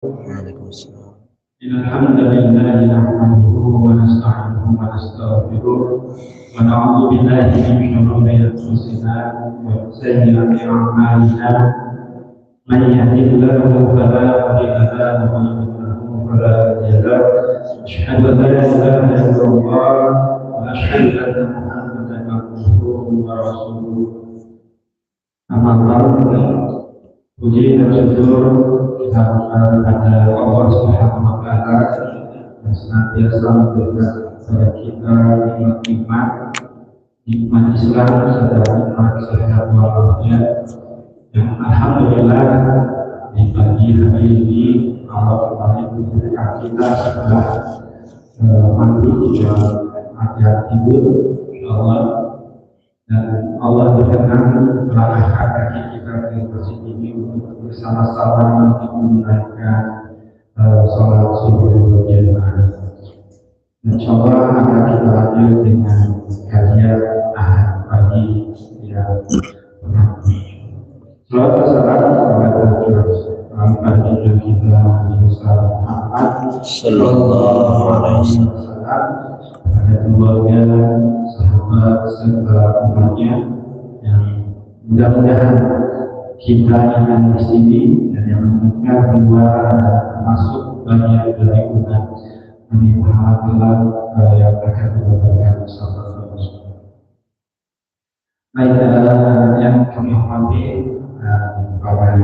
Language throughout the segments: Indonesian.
Waalaikumsalam. إن الحمد لله نحمده ونستعينه ونستغفره ونعوذ بالله من شرور أنفسنا وسيئات أعمالنا من يهده الله فلا مضل له ومن يضلل فلا هادي له أشهد أن لا إله إلا الله وأشهد أن محمدا عبده ورسوله أما بعد puji dan syukur kita kepada Allah Subhanahu wa Ta'ala yang senantiasa memberikan kepada kita nikmat iman, nikmat Islam serta nikmat sehat walafiat yang alhamdulillah di pagi hari ini Allah kembali memberikan kita setelah mandi juga ada tidur Allah dan Allah berkenan melangkahkan kaki kita ke masjid ini untuk bersama-sama menunaikan sholat subuh berjamaah. Insyaallah akan kita lanjut dengan kajian ahad pagi yang nanti. Selamat salam kepada baginda kita Nabi Muhammad Sallallahu alaihi wasallam, pada keluarga, sahabat serta umatnya yang mudah-mudahan kita yang ada di sini dan yang mendengar keluar termasuk bagian dari umat Nabi Muhammad yang akan mendapatkan sahabat Rasul. Baik, yang kami hormati para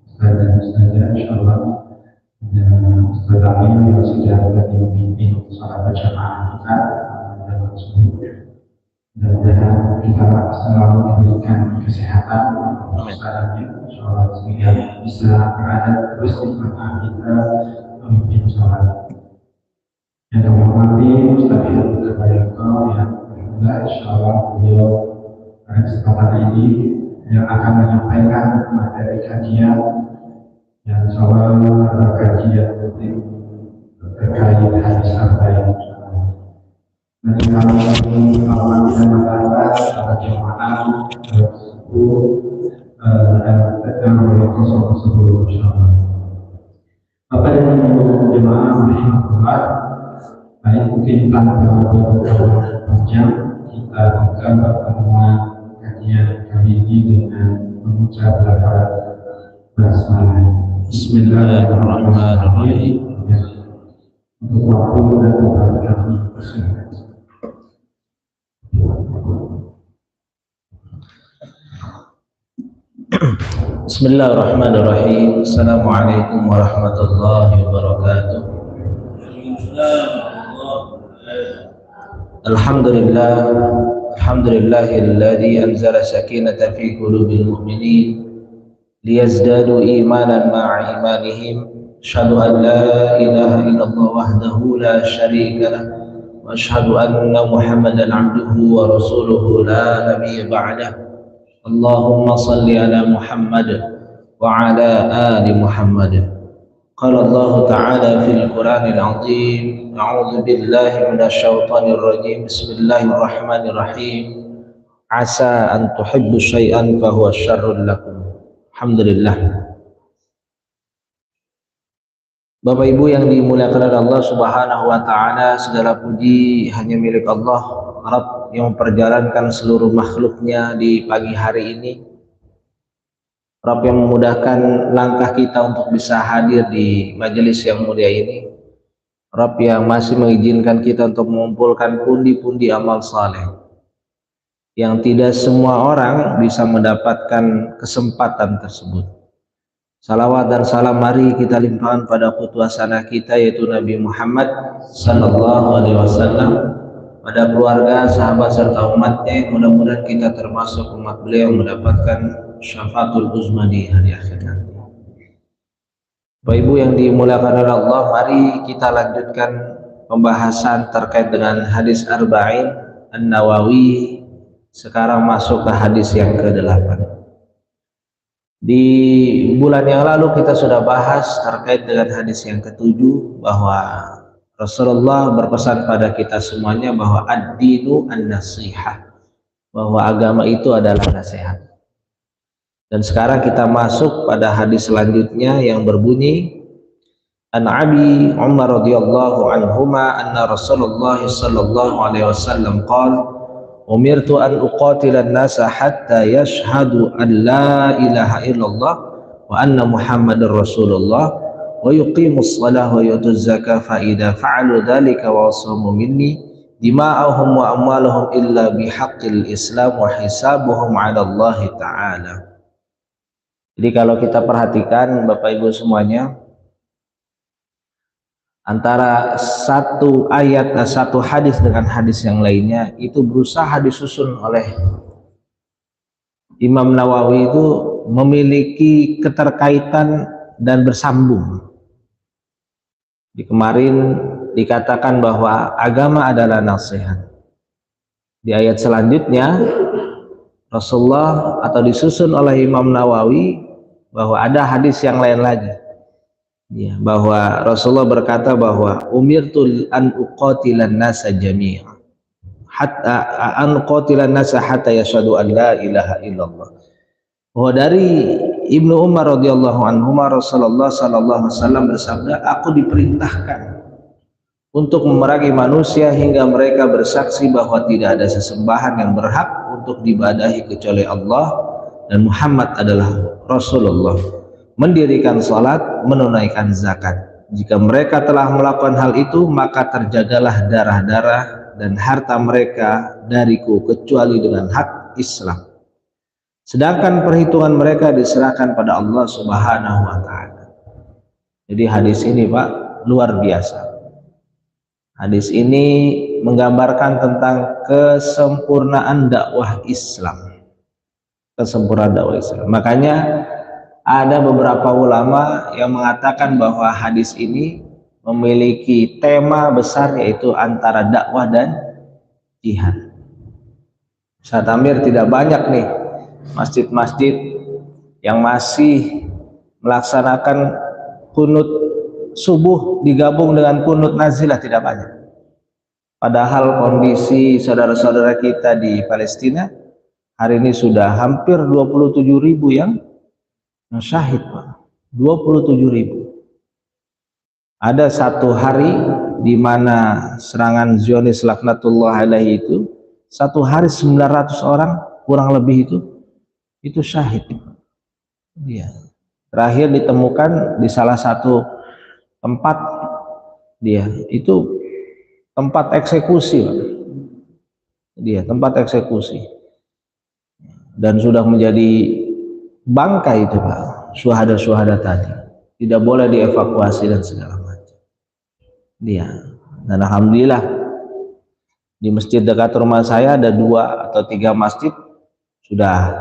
ustaz dan ustazah, insyaallah dan ustaz Amin yang sudah tadi memimpin salat berjamaah kita dalam subuh. Dan kita selalu diberikan kesehatan ustaznya, insyaallah sehingga bisa berada terus di tengah kita memimpin salat. Yang kami hormati Ustaz Abdul Qadir yang alhamdulillah insyaallah beliau pada kesempatan ini yang akan menyampaikan materi kajian yang insyaallah kajian rutin terkait hadis arba'in. Nanti kami akan masalah para jemaah dan kosong tersebut insyaallah. Bapak dan Ibu jemaah rahimahullah, baik mungkin tanpa beberapa jam kita buka pertemuan kajian kali ini dengan mengucap lafaz basmalah. Bismillahirrahmanirrahim. Untuk waktu dan tempat kami persilakan. Bismillahirrahmanirrahim. Assalamualaikum warahmatullahi wabarakatuh. Alhamdulillah, alhamdulillahilladzi anzala sakinata fi qulubil mu'minin liyazdadu imanan ma'a imanihim. Asyhadu an la ilaha illallah wahdahu la syarika lah wa asyhadu anna Muhammadan 'abduhu wa rasuluhu la nabiyya ba'dah. Allahumma salli ala Muhammad wa ala ali Muhammad. Qala Allah Ta'ala fil Qur'anil 'azim, a'udzu billahi minasy syaithanir rajim. Bismillahirrahmanirrahim. Asa an tuhibbu syai'an fa huwa syarrul lakum. Alhamdulillah. Bapak Ibu yang dimuliakan oleh Allah Subhanahu wa Ta'ala, segala puji hanya milik Allah, Rabb yang memperjalankan seluruh makhluknya di pagi hari ini, Rabb yang memudahkan langkah kita untuk bisa hadir di majelis yang mulia ini, Rabb yang masih mengizinkan kita untuk mengumpulkan pundi-pundi amal saleh yang tidak semua orang bisa mendapatkan kesempatan tersebut. Salawat dan salam mari kita limpahkan pada putuasana kita yaitu Nabi Muhammad sallallahu alaihi wasallam, pada keluarga, sahabat serta umatnya. Mudah-mudahan kita termasuk umat beliau yang mendapatkan syafaatul uzma di hari akhir nanti. Bapak Ibu yang dimuliakan oleh Allah, mari kita lanjutkan pembahasan terkait dengan hadis arba'in An-Nawawi. Sekarang masuk ke hadis yang ke-8. Di bulan yang lalu kita sudah bahas terkait dengan hadis yang ke-7 bahwa Rasulullah berpesan pada kita semuanya bahwa ad-dinu an-nasihah, bahwa agama itu adalah nasihat. Dan sekarang kita masuk pada hadis selanjutnya yang berbunyi An Abi Umar radhiyallahu anhuma anna Rasulullah sallallahu alaihi wasallam qala umirtu an uqatila an-nasa hatta yashhadu an la ilaha illallah wa anna Muhammadar Rasulullah wa yuqimus shalah wa yutuz zakah fa idza fa'alu dzalika wa asamu minni dima'ahum wa amwaluhum illa bihaqqil Islam wa hisabuhum 'ala Allah taala. Jadi kalau kita perhatikan Bapak Ibu semuanya, antara satu ayat dan satu hadis dengan hadis yang lainnya itu berusaha disusun oleh Imam Nawawi, itu memiliki keterkaitan dan bersambung. Di kemarin dikatakan bahwa agama adalah nasihat. Di ayat selanjutnya Rasulullah atau disusun oleh Imam Nawawi bahwa ada hadis yang lain lagi. Ya, bahwa Rasulullah berkata bahwa umirtu an uqatilan nasa jami'a hatta an uqatilan nasa hatta yashhadu an la ilaha illallah. Bahwa dari Ibnu Umar radhiyallahu anhu Rasulullah sallallahu alaihi wasallam bersabda, aku diperintahkan untuk memerangi manusia hingga mereka bersaksi bahwa tidak ada sesembahan yang berhak untuk diibadahi kecuali Allah dan Muhammad adalah Rasulullah, mendirikan salat, menunaikan zakat. Jika mereka telah melakukan hal itu, maka terjagalah darah-darah dan harta mereka dariku kecuali dengan hak Islam. Sedangkan perhitungan mereka diserahkan pada Allah Subhanahu wa taala. Jadi hadis ini Pak luar biasa. Hadis ini menggambarkan tentang kesempurnaan dakwah Islam. Kesempurnaan dakwah Islam. Makanya ada beberapa ulama yang mengatakan bahwa hadis ini memiliki tema besar, yaitu antara dakwah dan jihad. Ustaz Amir, tidak banyak nih masjid-masjid yang masih melaksanakan kunut subuh digabung dengan kunut nazilah, tidak banyak. Padahal kondisi saudara-saudara kita di Palestina hari ini sudah hampir 27.000 yang syahid Pak, 27.000. Ada satu hari di mana serangan Zionis laknatullah alaihi itu, satu hari 900 orang kurang lebih itu syahid. Dia terakhir ditemukan di salah satu tempat, dia itu tempat eksekusi Pak. Dia tempat eksekusi dan sudah menjadi bangkai itu Pak, syuhada-syuhada tadi tidak boleh dievakuasi dan segala macam. Dia, dan alhamdulillah di masjid dekat rumah saya ada 2 atau 3 masjid sudah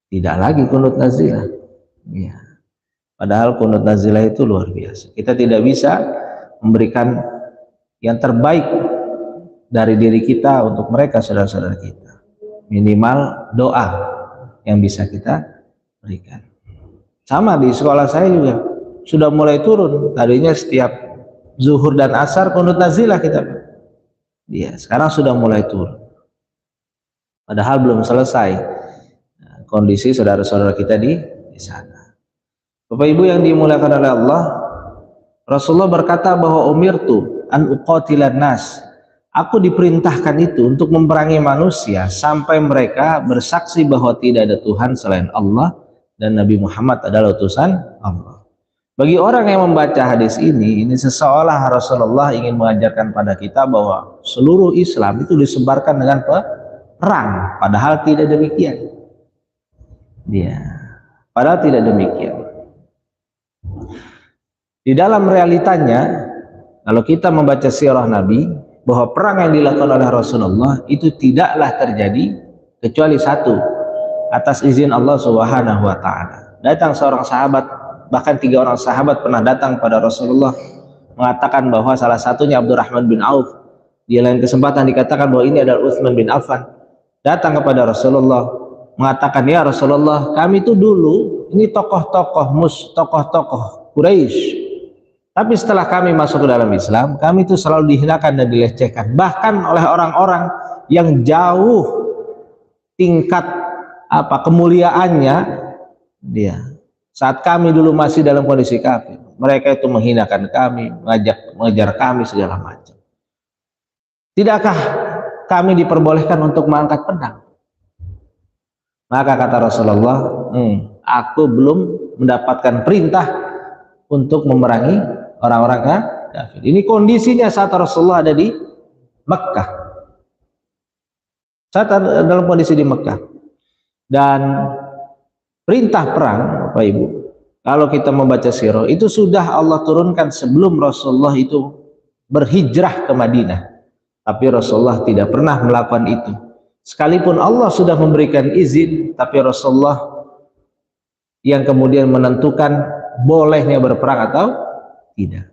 tidak lagi kunut nazilah. Ya. Padahal kunut nazilah itu luar biasa. Kita tidak bisa memberikan yang terbaik dari diri kita untuk mereka, saudara-saudara kita. Minimal doa yang bisa kita berikan. Sama di sekolah saya juga sudah mulai turun. Tadinya setiap zuhur dan asar kunut nazilah kita. Iya, sekarang sudah mulai turun. Padahal belum selesai kondisi saudara-saudara kita di sana. Bapak Ibu yang dimuliakan oleh Allah, Rasulullah berkata bahwa umirtu an uqatilan nas. Aku diperintahkan itu untuk memerangi manusia sampai mereka bersaksi bahwa tidak ada Tuhan selain Allah dan Nabi Muhammad adalah utusan Allah. Bagi orang yang membaca hadis ini seseolah Rasulullah ingin mengajarkan pada kita bahwa seluruh Islam itu disebarkan dengan perang, padahal tidak demikian. Padahal tidak demikian. Di dalam realitanya, kalau kita membaca sirah Nabi, bahwa perang yang dilakukan oleh Rasulullah itu tidaklah terjadi kecuali satu, atas izin Allah Subhanahu wa taala. Datang seorang sahabat, bahkan 3 orang sahabat pernah datang pada Rasulullah mengatakan bahwa salah satunya Abdurrahman bin Auf, di lain kesempatan dikatakan bahwa ini adalah Utsman bin Affan. Datang kepada Rasulullah mengatakan, ya Rasulullah, kami itu dulu ini tokoh-tokoh Quraisy. Tapi setelah kami masuk ke dalam Islam, kami itu selalu dihinakan dan dilecehkan, bahkan oleh orang-orang yang jauh tingkat kemuliaannya dia saat kami dulu masih dalam kondisi kafir. mereka itu menghinakan kami, mengejar kami segala macam. Tidakkah kami diperbolehkan untuk mengangkat pedang? Maka kata Rasulullah, aku belum mendapatkan perintah untuk memerangi orang-orang kafir. Ini kondisinya saat Rasulullah ada di Mekah. Saat dalam kondisi di Mekah. Dan perintah perang, Bapak Ibu, kalau kita membaca sirah, itu sudah Allah turunkan sebelum Rasulullah itu berhijrah ke Madinah. Tapi Rasulullah tidak pernah melakukan itu. Sekalipun Allah sudah memberikan izin, tapi Rasulullah yang kemudian menentukan bolehnya berperang atau tidak.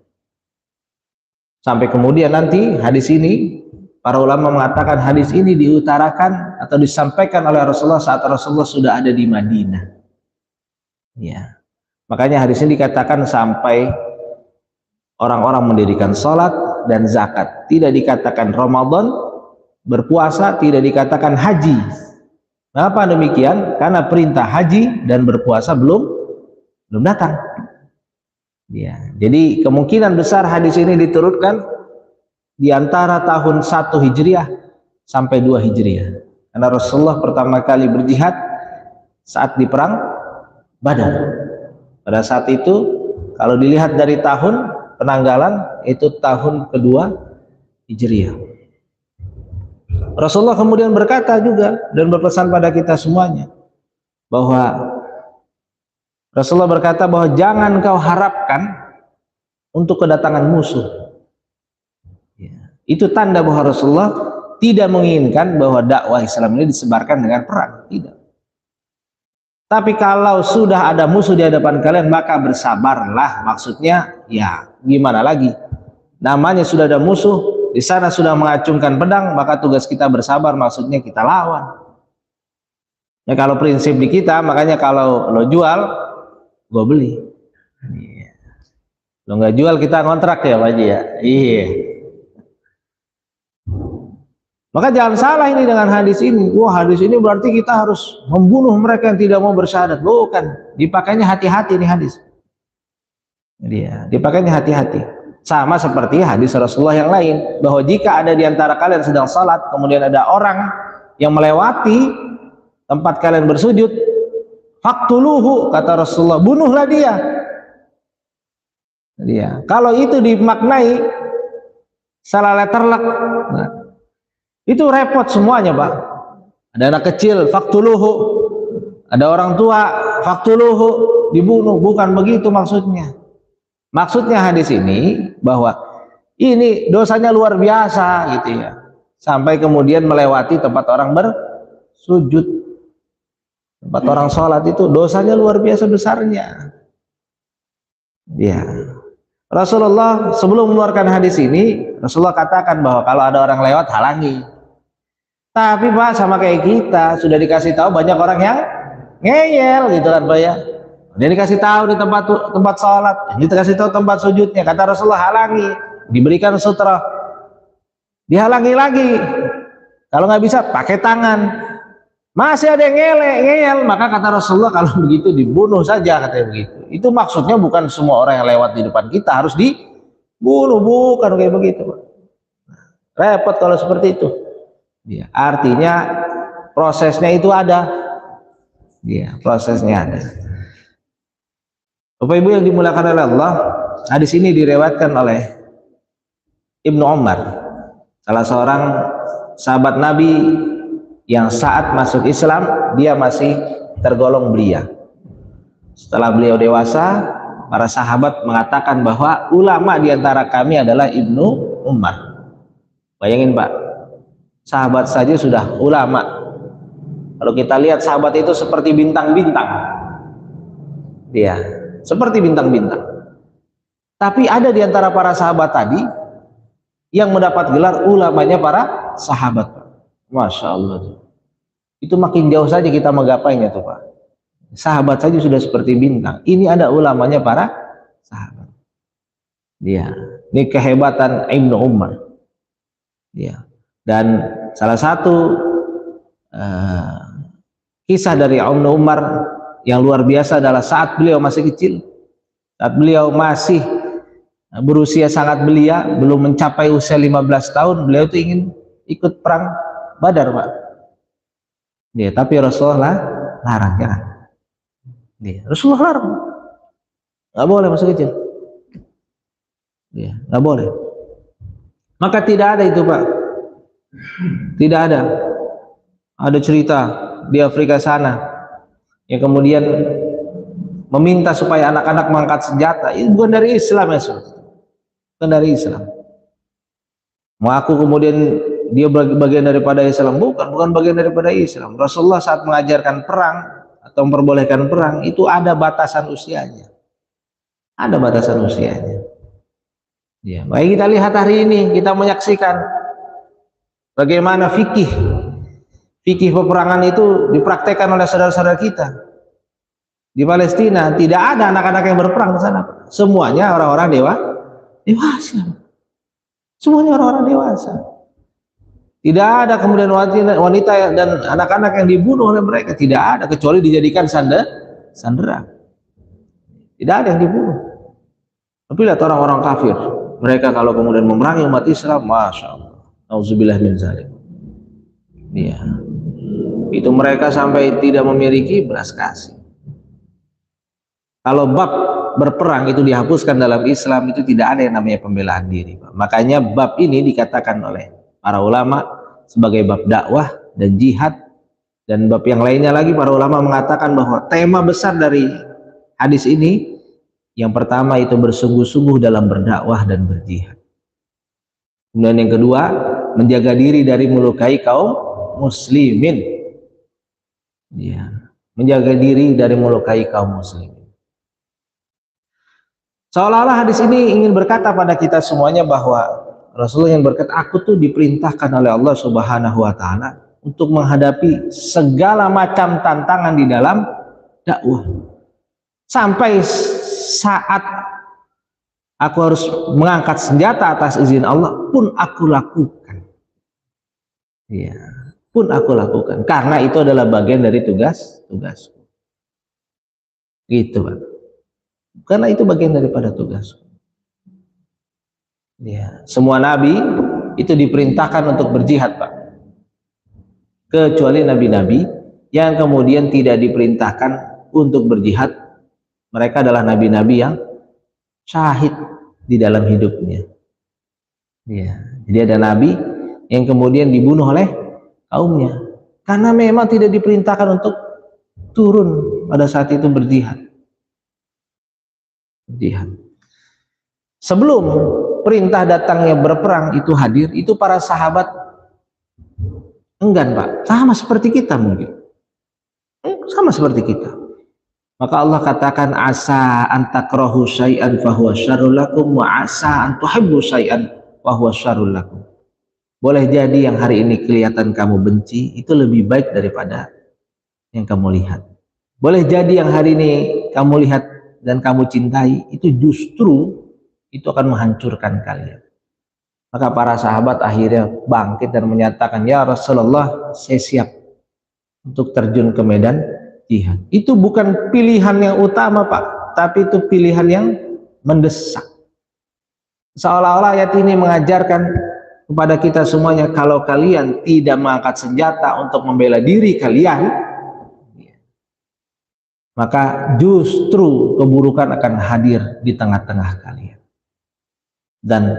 Sampai kemudian nanti hadis ini, para ulama mengatakan hadis ini diutarakan atau disampaikan oleh Rasulullah saat Rasulullah sudah ada di Madinah. Ya, makanya hadis ini dikatakan sampai orang-orang mendirikan sholat dan zakat. Tidak dikatakan Ramadan, berpuasa, tidak dikatakan haji. Kenapa demikian? Karena perintah haji dan berpuasa belum datang. Ya, jadi kemungkinan besar hadis ini diturunkan di antara tahun 1 Hijriah sampai 2 Hijriah. Karena Rasulullah pertama kali berjihad saat di perang Badar. Pada saat itu kalau dilihat dari tahun penanggalan itu tahun kedua Hijriah. Rasulullah kemudian berkata juga dan berpesan pada kita semuanya bahwa Rasulullah berkata bahwa jangan kau harapkan untuk kedatangan musuh. Ya, itu tanda bahwa Rasulullah tidak menginginkan bahwa dakwah Islam ini disebarkan dengan perang, tidak. Tapi kalau sudah ada musuh di hadapan kalian maka bersabarlah. Maksudnya ya gimana lagi? Namanya sudah ada musuh, di sana sudah mengacungkan pedang, maka tugas kita bersabar, maksudnya kita lawan. Ya kalau prinsip di kita, makanya kalau lo jual, gue beli. Iya. Lo nggak jual kita kontrak ya Pak Haji ya. Iya. Maka jangan salah ini dengan hadis ini. Wah hadis ini berarti kita harus membunuh mereka yang tidak mau bersyahadat. Bukan. Dipakainya hati-hati nih hadis. Iya. Dipakainya hati-hati. Sama seperti hadis Rasulullah yang lain, bahwa jika ada di antara kalian sedang salat, kemudian ada orang yang melewati tempat kalian bersujud, faqtuluhu, kata Rasulullah, bunuhlah dia. Kalau itu dimaknai salah letterlek, nah, itu repot semuanya Pak. Ada anak kecil, faqtuluhu, ada orang tua, faqtuluhu, dibunuh. Bukan begitu maksudnya. Maksudnya hadis ini bahwa ini dosanya luar biasa gitu ya. Sampai kemudian melewati tempat orang bersujud. Tempat orang sholat itu dosanya luar biasa besarnya. Ya. Rasulullah sebelum mengeluarkan hadis ini, Rasulullah katakan bahwa kalau ada orang lewat halangi. Tapi Pak sama kayak kita sudah dikasih tahu banyak orang yang ngeyel gitu kan Pak ya. Dia dikasih tahu di tempat sholat, dia dikasih tahu tempat sujudnya. Kata Rasulullah halangi, diberikan sutra, dihalangi lagi. Kalau nggak bisa pakai tangan. Masih ada yang ngeyel, maka kata Rasulullah kalau begitu dibunuh saja, katanya begitu. Itu maksudnya bukan semua orang yang lewat di depan kita harus dibunuh, bukan kayak begitu. Repot kalau seperti itu. Ya, artinya prosesnya itu ada. Ya, prosesnya ada. Bapak Ibu yang dimuliakan oleh Allah, hadis ini direwatkan oleh Ibnu Umar, salah seorang sahabat Nabi yang saat masuk Islam dia masih tergolong belia. Setelah beliau dewasa, para sahabat mengatakan bahwa ulama di antara kami adalah Ibnu Umar. Bayangin Pak, sahabat saja sudah ulama. Kalau kita lihat sahabat itu seperti bintang-bintang. Dia seperti bintang-bintang. Tapi ada di antara para sahabat tadi yang mendapat gelar ulamanya para sahabat. Masya Allah. Itu makin jauh saja kita menggapainya tuh Pak. Sahabat saja sudah seperti bintang. Ini ada ulamanya para sahabat. Dia, ini kehebatan Ibnu Umar. Dia. Dan salah satu kisah dari Ibnu Umar yang luar biasa adalah saat beliau masih kecil, Saat beliau masih berusia sangat belia, belum mencapai usia 15 tahun, beliau itu ingin ikut perang Badar, Pak. Ya, tapi Rasulullah larang, jangan. Ya, Rasulullah larang. Nggak boleh masih kecil. Ya, nggak boleh. Maka tidak ada itu, Pak. Tidak ada. Ada cerita di Afrika sana yang kemudian meminta supaya anak-anak mengangkat senjata. Itu bukan dari Islam, ya, bukan dari Islam. Mengaku kemudian dia bagian daripada Islam, bukan bagian daripada Islam. Rasulullah saat mengajarkan perang atau memperbolehkan perang itu ada batasan usianya. Ada batasan usianya. Ya, mari kita lihat hari ini, kita menyaksikan bagaimana fikih peperangan itu dipraktekkan oleh saudara-saudara kita di Palestina. Tidak ada anak-anak yang berperang di sana. Semuanya orang-orang dewasa. Semuanya orang-orang dewasa. Tidak ada kemudian wanita dan anak-anak yang dibunuh oleh mereka. Tidak ada, kecuali dijadikan sandera. Tidak ada yang dibunuh. Tapi lihat orang-orang kafir, mereka kalau kemudian memerangi umat Islam, masya Allah, nauzubillah min zalik. Iya. Itu mereka sampai tidak memiliki belas kasih. Kalau bab berperang itu dihapuskan dalam Islam, itu tidak ada yang namanya pembelaan diri, Pak. Makanya bab ini dikatakan oleh para ulama sebagai bab dakwah dan jihad, dan bab yang lainnya lagi para ulama mengatakan bahwa tema besar dari hadis ini yang pertama itu bersungguh-sungguh dalam berdakwah dan berjihad. Kemudian yang kedua, menjaga diri dari melukai kaum muslimin. Ya, menjaga diri dari melukai kaum muslimin. Seolah-olah hadis ini ingin berkata pada kita semuanya bahwa Rasulullah yang berkata, aku tuh diperintahkan oleh Allah Subhanahu wa Ta'ala untuk menghadapi segala macam tantangan di dalam dakwah. Sampai saat aku harus mengangkat senjata atas izin Allah pun aku lakukan. Ya, pun aku lakukan karena itu adalah bagian dari tugasku. Gitu, Pak. Karena itu bagian daripada tugasku. Ya, semua nabi itu diperintahkan untuk berjihad, Pak. Kecuali nabi-nabi yang kemudian tidak diperintahkan untuk berjihad. Mereka adalah nabi-nabi yang syahid di dalam hidupnya. Ya, jadi ada nabi yang kemudian dibunuh oleh kaumnya karena memang tidak diperintahkan untuk turun pada saat itu berjihad. Sebelum perintah datangnya berperang itu hadir, itu para sahabat enggan, Pak. Sama seperti kita mungkin. Sama seperti kita. Maka Allah katakan, asa an takrahu syai'an fahuwa syarrul lakum wa asa an tuhibbu syai'an fahuwa syarrul lakum. Boleh jadi yang hari ini kelihatan kamu benci itu lebih baik daripada yang kamu lihat. Boleh jadi yang hari ini kamu lihat dan kamu cintai itu justru itu akan menghancurkan kalian. Maka para sahabat akhirnya bangkit dan menyatakan, ya Rasulullah, saya siap untuk terjun ke medan jihad. Itu bukan pilihan yang utama, Pak, tapi itu pilihan yang mendesak. Seolah-olah ayat ini mengajarkan kepada kita semuanya, kalau kalian tidak mengangkat senjata untuk membela diri kalian, maka justru keburukan akan hadir di tengah-tengah kalian. Dan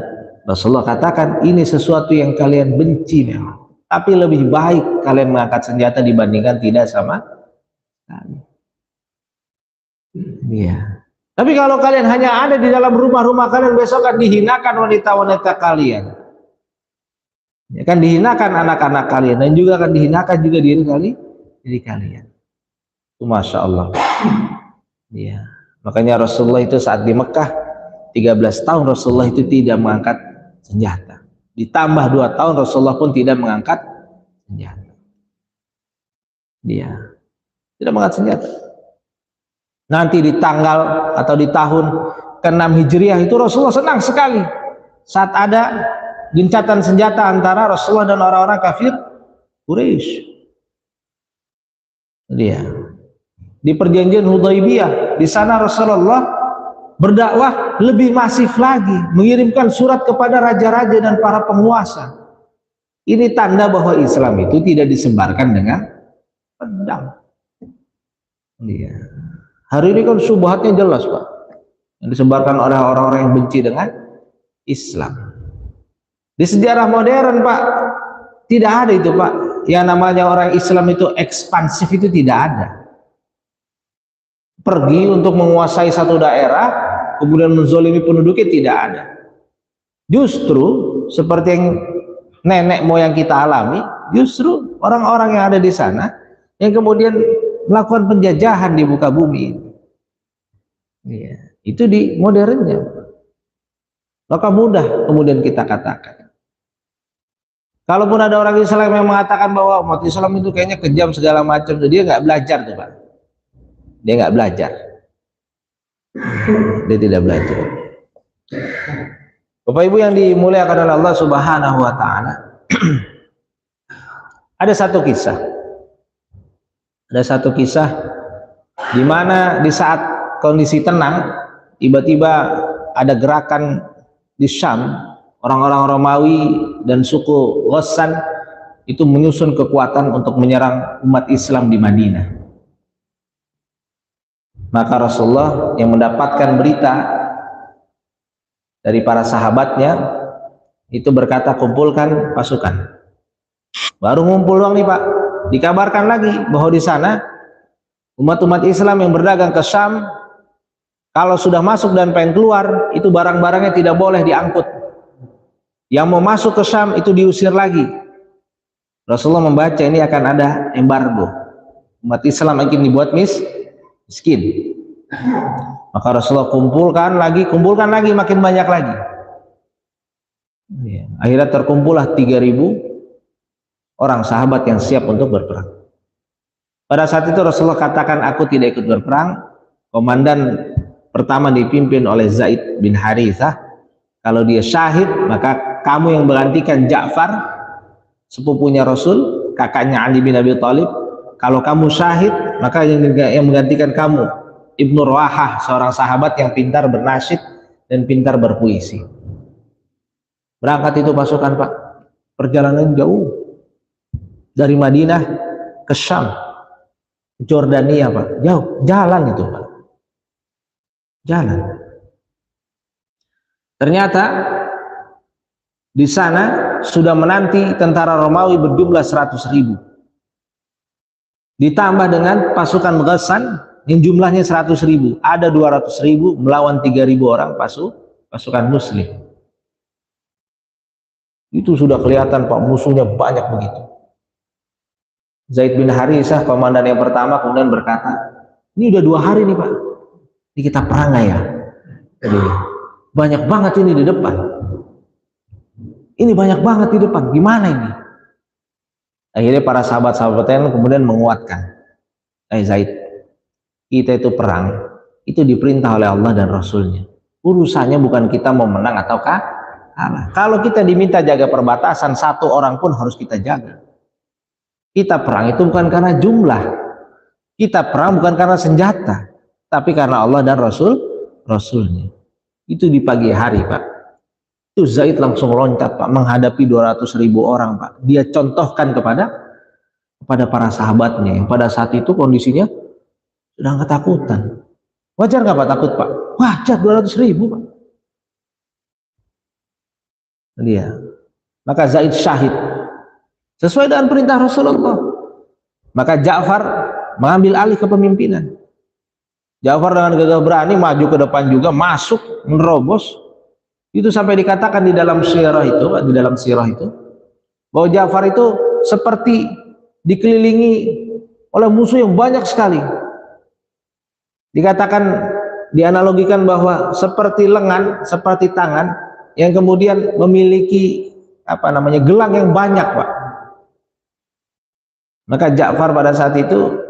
Rasulullah katakan, ini sesuatu yang kalian benci memang, tapi lebih baik kalian mengangkat senjata dibandingkan tidak sama. Iya. Tapi kalau kalian hanya ada di dalam rumah-rumah kalian, besok akan dihinakan wanita-wanita kalian, ya kan, dihinakan anak-anak kalian, dan juga akan dihinakan juga diri kalian. Itu Masya Allah. Iya. Makanya Rasulullah itu saat di Mekah 13 tahun Rasulullah itu tidak mengangkat senjata. Ditambah 2 tahun Rasulullah pun tidak mengangkat senjata. Dia tidak mengangkat senjata. Nanti di tanggal atau di tahun ke-6 Hijriah itu Rasulullah senang sekali saat ada gencatan senjata antara Rasulullah dan orang-orang kafir Quraisy. Dia di perjanjian Hudaibiyah, di sana Rasulullah berdakwah lebih masif lagi, mengirimkan surat kepada raja-raja dan para penguasa. Ini tanda bahwa Islam itu tidak disebarkan dengan pedang. Iya. Hari ini kan syubhatnya jelas, Pak, yang disebarkan oleh orang-orang yang benci dengan Islam. Di sejarah modern, Pak, tidak ada itu, Pak, yang namanya orang Islam itu ekspansif, itu tidak ada. Pergi untuk menguasai satu daerah kemudian menzolimi penduduknya, tidak ada. Justru seperti yang nenek moyang kita alami, justru orang-orang yang ada di sana yang kemudian melakukan penjajahan di muka bumi. Ya, itu di modernnya. Maka mudah kemudian kita katakan. Kalaupun ada orang Islam yang mengatakan bahwa umat Islam itu kayaknya kejam segala macam, dia nggak belajar tuh, Pak. Dia nggak belajar. Dia tidak belajar. Bapak Ibu yang dimuliakan oleh Allah Subhanahu wa taala. Ada satu kisah. Ada satu kisah di mana di saat kondisi tenang, tiba-tiba ada gerakan di Syam, orang-orang Romawi dan suku Ghassan itu menyusun kekuatan untuk menyerang umat Islam di Madinah. Maka Rasulullah yang mendapatkan berita dari para sahabatnya itu berkata, kumpulkan pasukan. Baru ngumpul doang nih, Pak, dikabarkan lagi bahwa di sana umat-umat Islam yang berdagang ke Syam, kalau sudah masuk dan pengen keluar, itu barang-barangnya tidak boleh diangkut. Yang mau masuk ke Syam itu diusir lagi. Rasulullah membaca ini akan ada embargo. Umat Islam akan dibuat miskin. Maka Rasulullah kumpulkan lagi, makin banyak lagi. Akhirnya terkumpullah 3.000 orang sahabat yang siap untuk berperang. Pada saat itu Rasulullah katakan, aku tidak ikut berperang. Komandan pertama dipimpin oleh Zaid bin Harithah. Kalau dia syahid, maka kamu yang menggantikan Ja'far, sepupunya Rasul, kakaknya Ali bin Abi Thalib. Kalau kamu syahid, maka yang menggantikan kamu Ibnu Rawahah, seorang sahabat yang pintar bernasyid dan pintar berpuisi. Berangkat itu pasukan, Pak. Perjalanan jauh dari Madinah ke Syam, Jordania, Pak. Jauh, jalan itu, Pak. Jalan. Ternyata di sana sudah menanti tentara Romawi berjumlah 100.000. Ditambah dengan pasukan Ghassan yang jumlahnya 100.000. Ada 200.000 melawan 3.000 orang pasukan Muslim. Itu sudah kelihatan, Pak, musuhnya banyak begitu. Zaid bin Harithah, komandan yang pertama, kemudian berkata, ini udah 2 hari nih, Pak, ini kita perang nggak ya? Jadi, banyak banget ini di depan. Ini banyak banget di depan, gimana ini? Akhirnya para sahabat-sahabatnya kemudian menguatkan, Zaid, kita itu perang, itu diperintah oleh Allah dan Rasulnya. Urusannya bukan kita mau menang atau kalah. Kalau kita diminta jaga perbatasan, 1 orang pun harus kita jaga. Kita perang itu bukan karena jumlah. Kita perang bukan karena senjata, tapi karena Allah dan Rasulnya. Itu di pagi hari, Pak. Itu Zaid langsung loncat, Pak, menghadapi 200.000 orang, Pak. Dia contohkan kepada para sahabatnya yang pada saat itu kondisinya sedang ketakutan. Wajar nggak, Pak, takut, Pak? Wajar, 200.000, Pak. Dia. Maka Zaid syahid sesuai dengan perintah Rasulullah. Maka Ja'far mengambil alih kepemimpinan. Ja'far dengan gagah berani maju ke depan juga, masuk, menerobos. Itu sampai dikatakan di dalam sirah itu, Pak, di dalam sirah itu, bahwa Ja'far itu seperti dikelilingi oleh musuh yang banyak sekali. Dikatakan, dianalogikan bahwa seperti lengan, seperti tangan yang kemudian memiliki gelang yang banyak, Pak. Maka Ja'far pada saat itu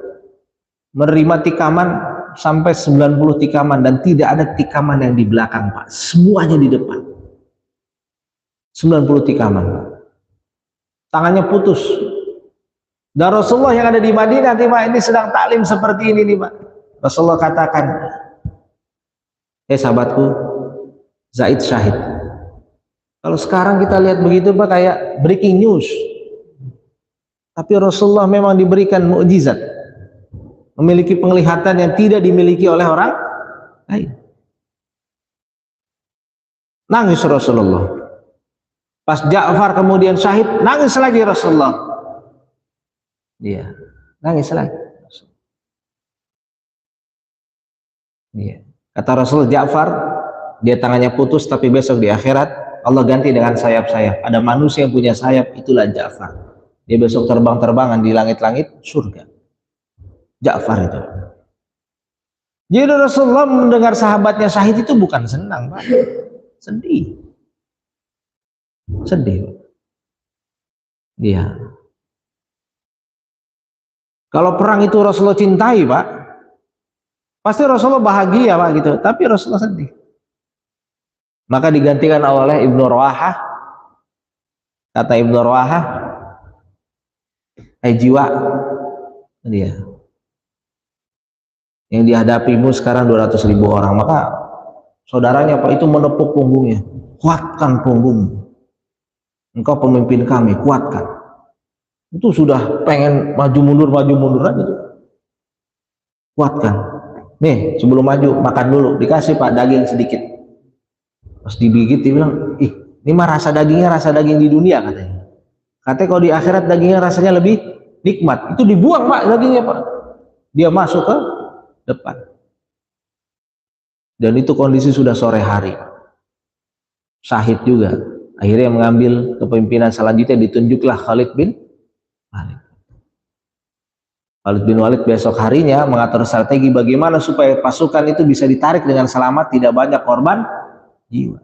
menerima tikaman sampai 90 tikaman, dan tidak ada tikaman yang di belakang, Pak. Semuanya di depan. 90 tikaman, Pak. Tangannya putus. Dan Rasulullah yang ada di Madinah, Pak, ini sedang taklim seperti ini nih, Pak. Rasulullah katakan, Sahabatku, Zaid syahid. Kalau sekarang kita lihat begitu Pak, kayak breaking news. Tapi Rasulullah memang diberikan mukjizat, memiliki penglihatan yang tidak dimiliki oleh orang lain. Nangis Rasulullah. Pas Ja'far kemudian syahid, nangis lagi Rasulullah. Iya, nangis lagi. Iya. Kata Rasul, Ja'far, dia tangannya putus, tapi besok di akhirat Allah ganti dengan sayap-sayap. Ada manusia yang punya sayap, itulah Ja'far. Dia besok terbang-terbangan di langit-langit surga. Ja'far itu. Jadi Rasulullah mendengar sahabatnya syahid itu bukan senang, Pak. Sedih. Sedih. Iya. Kalau perang itu Rasulullah cintai, Pak, pasti Rasulullah bahagia, Pak, gitu. Tapi Rasulullah sedih. Maka digantikan oleh Ibnu Rawahah. Kata Ibnu Rawahah, jiwa dia yang dihadapimu sekarang 200.000 orang, maka saudaranya Pak itu menepuk punggungnya, kuatkan punggungmu, engkau pemimpin kami, kuatkan. Itu sudah pengen maju mundur aja tuh. Kuatkan. Nih sebelum maju makan dulu, dikasih Pak daging sedikit. Pas digigit dia bilang, ih ini mah rasa daging di dunia katanya. Katanya kalau di akhirat dagingnya rasanya lebih nikmat. Itu dibuang Pak dagingnya Pak. Dia masuk ke depan. Dan itu kondisi sudah sore hari. Syahid juga. Akhirnya mengambil kepemimpinan selanjutnya, ditunjuklah Khalid bin Walid. Khalid bin Walid besok harinya mengatur strategi bagaimana supaya pasukan itu bisa ditarik dengan selamat, tidak banyak korban jiwa.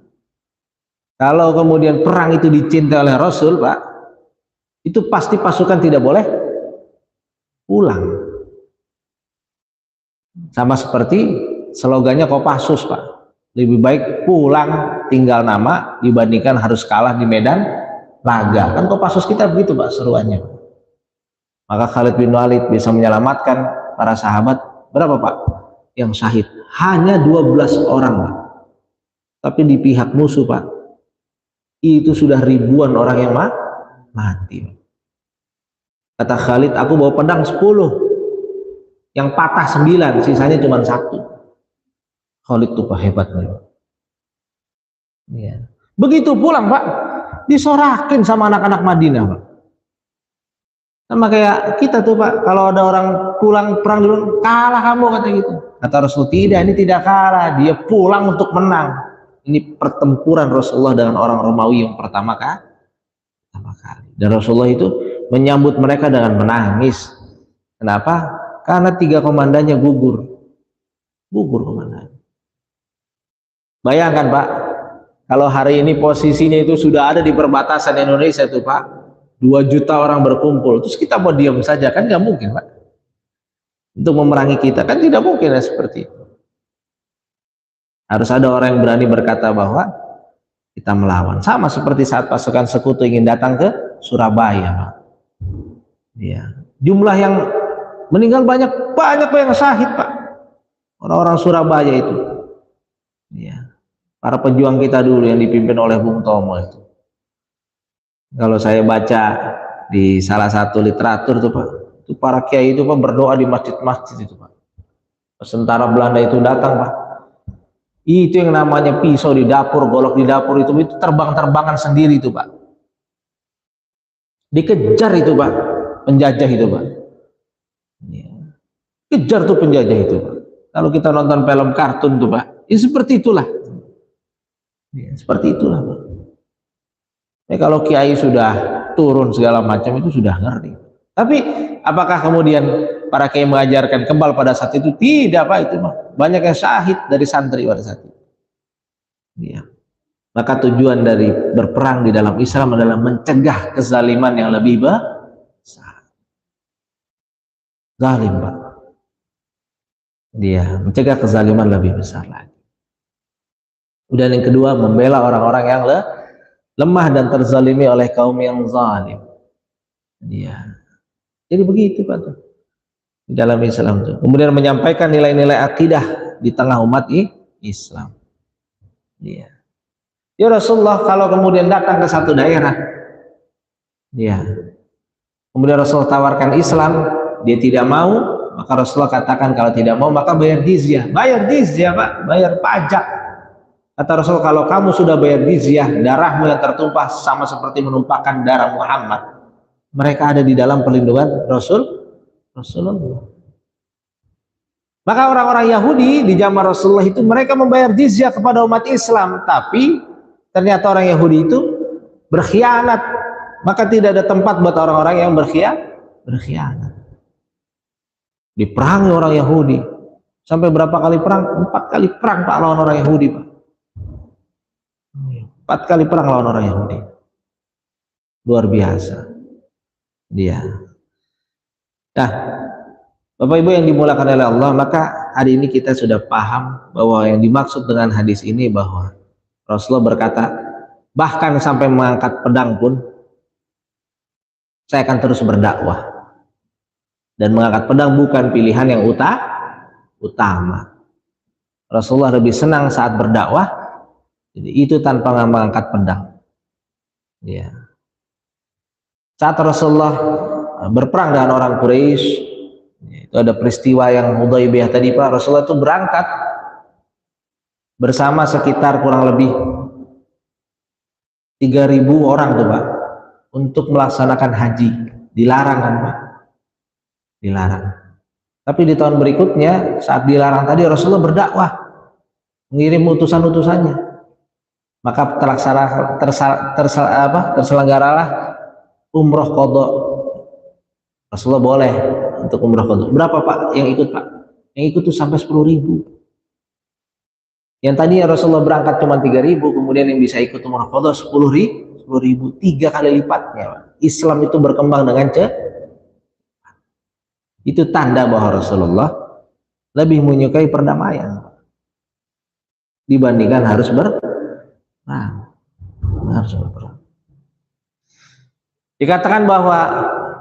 Kalau kemudian perang itu dicintai oleh Rasul, Pak, itu pasti pasukan tidak boleh pulang. Sama seperti slogannya Kopassus, Pak. Lebih baik pulang tinggal nama dibandingkan harus kalah di medan laga. Kan Kopassus kita begitu, Pak, seruannya. Maka Khalid bin Walid bisa menyelamatkan para sahabat. Berapa, Pak? Yang syahid. Hanya 12 orang, Pak. Tapi di pihak musuh, Pak, itu sudah ribuan orang yang mati. Kata Khalid, aku bawa pedang 10, yang patah 9, sisanya cuma 1. Khalid tuh Pak hebatnya. Ya. Begitu pulang Pak, disorakin sama anak-anak Madinah Pak. Sama kayak kita tuh Pak, kalau ada orang pulang perang dulu, kalah kamu kata gitu. Kata Rasul, tidak, ini tidak kalah, dia pulang untuk menang. Ini pertempuran Rasulullah dengan orang Romawi yang pertama kali. Dan Rasulullah itu menyambut mereka dengan menangis. Kenapa? Karena 3 komandannya gugur komandan. Bayangkan Pak, kalau hari ini posisinya itu sudah ada di perbatasan Indonesia tuh Pak, 2 juta orang berkumpul, terus kita mau diam saja, kan nggak mungkin Pak. Untuk memerangi kita, kan tidak mungkin ya seperti itu. Harus ada orang yang berani berkata bahwa kita melawan. Sama seperti saat pasukan sekutu ingin datang ke Surabaya, Pak. Ya. Jumlah yang meninggal banyak yang syahid, Pak. Orang-orang Surabaya itu. Ya. Para pejuang kita dulu yang dipimpin oleh Bung Tomo itu. Kalau saya baca di salah satu literatur tuh Pak, itu para kiai itu Pak berdoa di masjid-masjid itu Pak. Tentara Belanda itu datang Pak. Itu yang namanya pisau di dapur, golok di dapur itu terbang-terbangan sendiri itu Pak. Dikejar itu Pak, penjajah itu Pak. Ya. Kejar tuh penjajah itu Pak. Kalau kita nonton film kartun tuh Pak, ya seperti itulah. Ya, seperti itulah Pak. Ya, kalau kiai sudah turun segala macam itu sudah ngerti. Tapi apakah kemudian para kiai mengajarkan kebal pada saat itu? Tidak Pak, itu mah banyak yang syahid dari santri pada saat itu. Ya. Maka tujuan dari berperang di dalam Islam adalah mencegah kezaliman yang lebih besar. Zalim Pak. Dia mencegah kezaliman lebih besar lagi. Dan yang kedua, membela orang-orang yang lemah dan terzalimi oleh kaum yang zalim. Dia. Jadi begitu Pak di dalam Islam itu. Kemudian menyampaikan nilai-nilai akidah di tengah umat Islam. Iya. Ya Rasulullah, kalau kemudian datang ke satu daerah, ya, kemudian Rasulullah tawarkan Islam, dia tidak mau, maka Rasulullah katakan kalau tidak mau maka bayar jizyah. Bayar jizyah Pak, bayar pajak. Kata Rasul, kalau kamu sudah bayar jizyah, darahmu yang tertumpah sama seperti menumpahkan darah Muhammad. Mereka ada di dalam perlindungan Rasulullah. Maka orang-orang Yahudi di zaman Rasulullah itu mereka membayar jizyah kepada umat Islam, tapi ternyata orang Yahudi itu berkhianat. Maka tidak ada tempat buat orang-orang yang berkhianat. Diperangi orang Yahudi. Sampai berapa kali perang? 4 kali perang Pak lawan orang Yahudi Pak. 4 kali perang lawan orang Yahudi. Luar biasa. Dia. Nah, Bapak Ibu yang dimulakan oleh Allah, maka hari ini kita sudah paham bahwa yang dimaksud dengan hadis ini bahwa Rasulullah berkata, bahkan sampai mengangkat pedang pun saya akan terus berdakwah. Dan mengangkat pedang bukan pilihan yang utama. Rasulullah lebih senang saat berdakwah, jadi itu tanpa mengangkat pedang. Ya. Saat Rasulullah berperang dengan orang Quraisy, itu ada peristiwa yang Hudaybiyah tadi Pak, Rasulullah itu berangkat bersama sekitar kurang lebih 3.000 orang tuh Pak, untuk melaksanakan haji. Dilarang kan Pak? Dilarang. Tapi di tahun berikutnya saat dilarang tadi Rasulullah berdakwah, mengirim utusan-utusannya. Maka terselenggaralah umroh qadha. Rasulullah boleh untuk umroh qadha. Berapa Pak yang ikut Pak? Yang ikut tuh sampai 10.000. Yang tadinya Rasulullah berangkat cuma 3.000, kemudian yang bisa ikut umroh qadha 10.000, 3 kali lipatnya Pak. Islam itu berkembang dengan itu tanda bahwa Rasulullah lebih menyukai perdamaian dibandingkan harus berperang. Dikatakan bahwa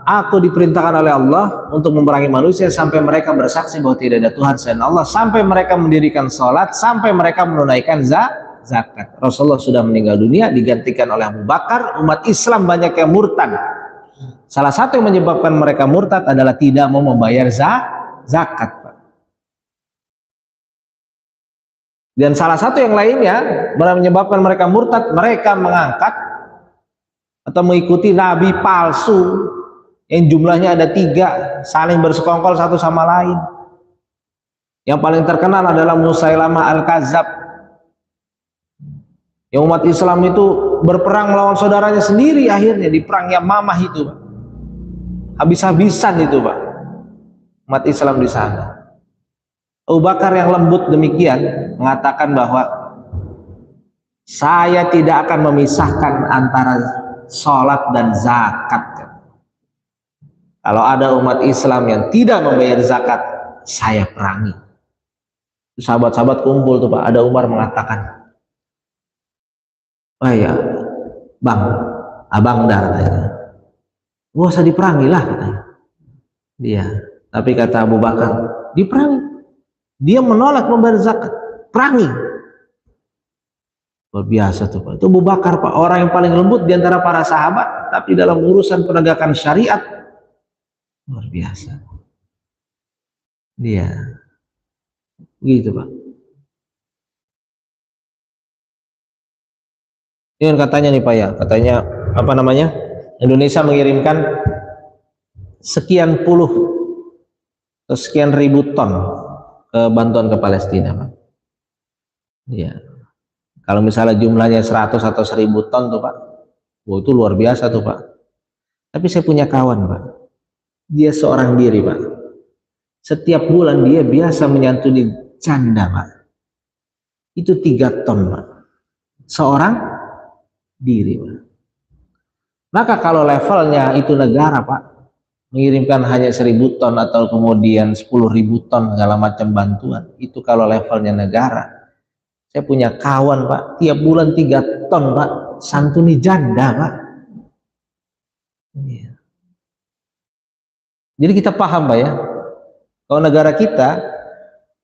aku diperintahkan oleh Allah untuk memerangi manusia sampai mereka bersaksi bahwa tidak ada Tuhan selain Allah, sampai mereka mendirikan sholat, sampai mereka menunaikan zakat. Rasulullah sudah meninggal dunia, digantikan oleh Abu Bakar. Umat Islam banyak yang murtad. Salah satu yang menyebabkan mereka murtad adalah tidak mau membayar zakat. Dan salah satu yang lainnya menyebabkan mereka murtad, mereka mengangkat atau mengikuti nabi palsu yang jumlahnya ada 3, saling bersekongkol satu sama lain. Yang paling terkenal adalah Musailamah Al-Kadzab, yang umat Islam itu berperang melawan saudaranya sendiri, akhirnya di perang Yamamah itu Pak. Habis-habisan itu Pak umat Islam di sana. Abu Bakar yang lembut demikian mengatakan bahwa saya tidak akan memisahkan antara sholat dan zakat. Kalau ada umat Islam yang tidak membayar zakat, saya perangi. Sahabat-sahabat kumpul tuh Pak, ada Umar mengatakan, "Oh ya, Bang, Abang dah," katanya. "Gak usah diperangi lah," katanya. Dia, tapi kata Abu Bakar, diperangi. Dia menolak membayar zakat, perangi. Luar biasa tuh Pak. Itu Abu Bakar Pak, orang yang paling lembut di antara para sahabat, tapi dalam urusan penegakan syariat luar biasa. Dia gitu Pak. Ini katanya nih Pak ya, katanya apa namanya? Indonesia mengirimkan sekian puluh atau sekian ribu ton bantuan ke Palestina Pak. Iya. Kalau misalnya jumlahnya 100 atau 1.000 ton tuh Pak, wow, itu luar biasa tuh Pak. Tapi saya punya kawan Pak, dia seorang diri Pak. Setiap bulan dia biasa menyantuni janda Pak. Itu 3 ton Pak. Seorang diri Pak. Maka kalau levelnya itu negara Pak, mengirimkan hanya 1.000 ton atau kemudian 10.000 ton segala macam bantuan, itu kalau levelnya negara. Saya punya kawan Pak, tiap bulan 3 ton Pak, santuni janda Pak. Ya. Jadi kita paham Pak ya, kalau negara kita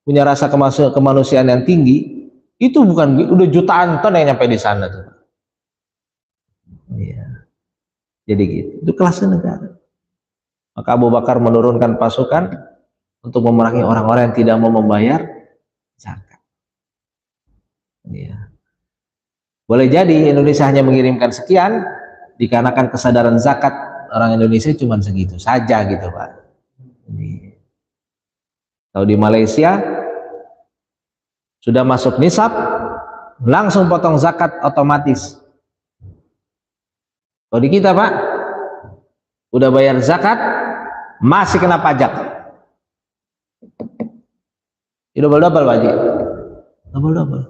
punya rasa kemanusiaan yang tinggi, Itu bukan, udah jutaan ton yang nyampe di sana tuh. Iya. Jadi gitu. Itu kelasnya negara. Maka Abu Bakar menurunkan pasukan untuk memerangi orang-orang yang tidak mau membayar zakat. Iya. Boleh jadi Indonesia hanya mengirimkan sekian dikarenakan kesadaran zakat orang Indonesia cuma segitu saja gitu Pak. Kalau di Malaysia sudah masuk nisab langsung potong zakat otomatis. Kalau di kita Pak udah bayar zakat masih kena pajak. Double-double Pak Haji. Double-double.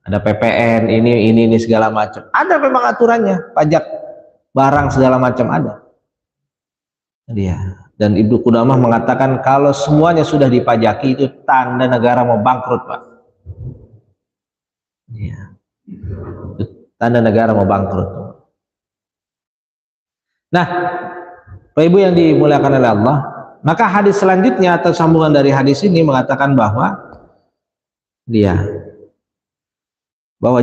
Ada PPN ini segala macam. Ada memang aturannya, pajak barang segala macam ada. Dia. Dan Ibnu Qudamah mengatakan kalau semuanya sudah dipajaki itu tanda negara mau bangkrut Pak. Iya. Tanda negara mau bangkrut. Nah, Bapak Ibu yang dimuliakan oleh Allah, maka hadis selanjutnya atau sambungan dari hadis ini mengatakan bahwa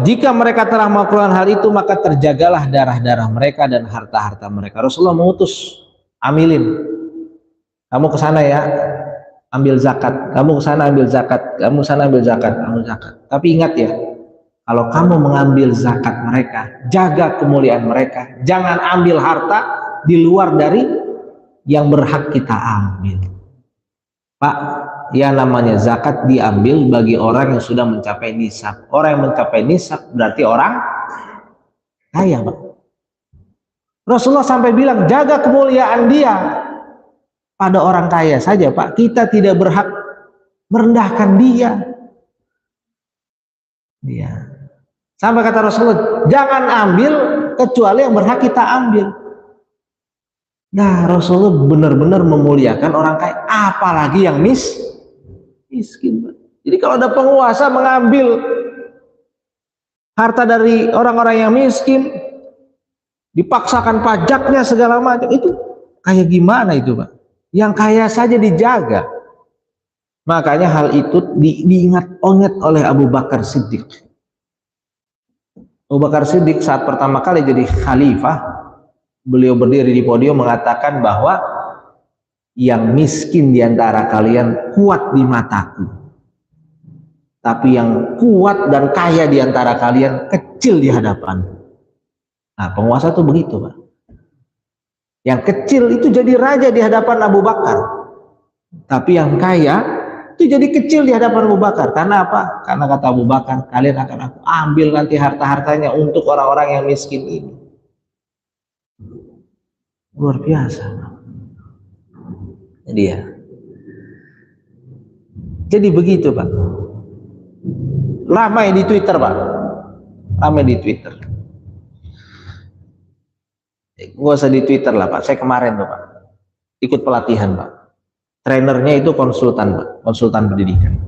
jika mereka telah melakukan hal itu maka terjagalah darah-darah mereka dan harta-harta mereka. Rasulullah mengutus amilin. Kamu ke sana ya, ambil zakat. Kamu ke sana ambil zakat. Kamu ke sana ambil zakat, ambil zakat. Tapi ingat ya, kalau kamu mengambil zakat mereka, jaga kemuliaan mereka. Jangan ambil harta di luar dari yang berhak kita ambil. Pak, ya namanya zakat diambil bagi orang yang sudah mencapai nisab. Orang yang mencapai nisab berarti orang kaya Pak. Rasulullah sampai bilang jaga kemuliaan dia. Pada orang kaya saja Pak, kita tidak berhak merendahkan dia. Sampai kata Rasulullah, jangan ambil kecuali yang berhak kita ambil. Nah, Rasulullah benar-benar memuliakan orang kaya, apalagi yang miskin. Jadi kalau ada penguasa mengambil harta dari orang-orang yang miskin, dipaksakan pajaknya segala macam, itu kayak gimana itu Pak? Yang kaya saja dijaga. Makanya hal itu diingat-ingat oleh Abu Bakar Siddiq. Abu Bakar Siddiq saat pertama kali jadi khalifah, beliau berdiri di podium mengatakan bahwa yang miskin diantara kalian kuat di mataku, tapi yang kuat dan kaya diantara kalian kecil di hadapan. Nah, penguasa itu begitu Pak. Yang kecil itu jadi raja di hadapan Abu Bakar, tapi yang kaya itu jadi kecil di hadapan Abu Bakar. Karena apa? Karena kata Abu Bakar, kalian akan aku ambil nanti harta-hartanya untuk orang-orang yang miskin ini. Luar biasa. Jadi begitu Pak. Ramai di Twitter Pak. Ramai di Twitter. Gak usah di Twitter lah Pak. Saya kemarin tuh Pak ikut pelatihan Pak. Trainernya itu konsultan Pak, konsultan pendidikan.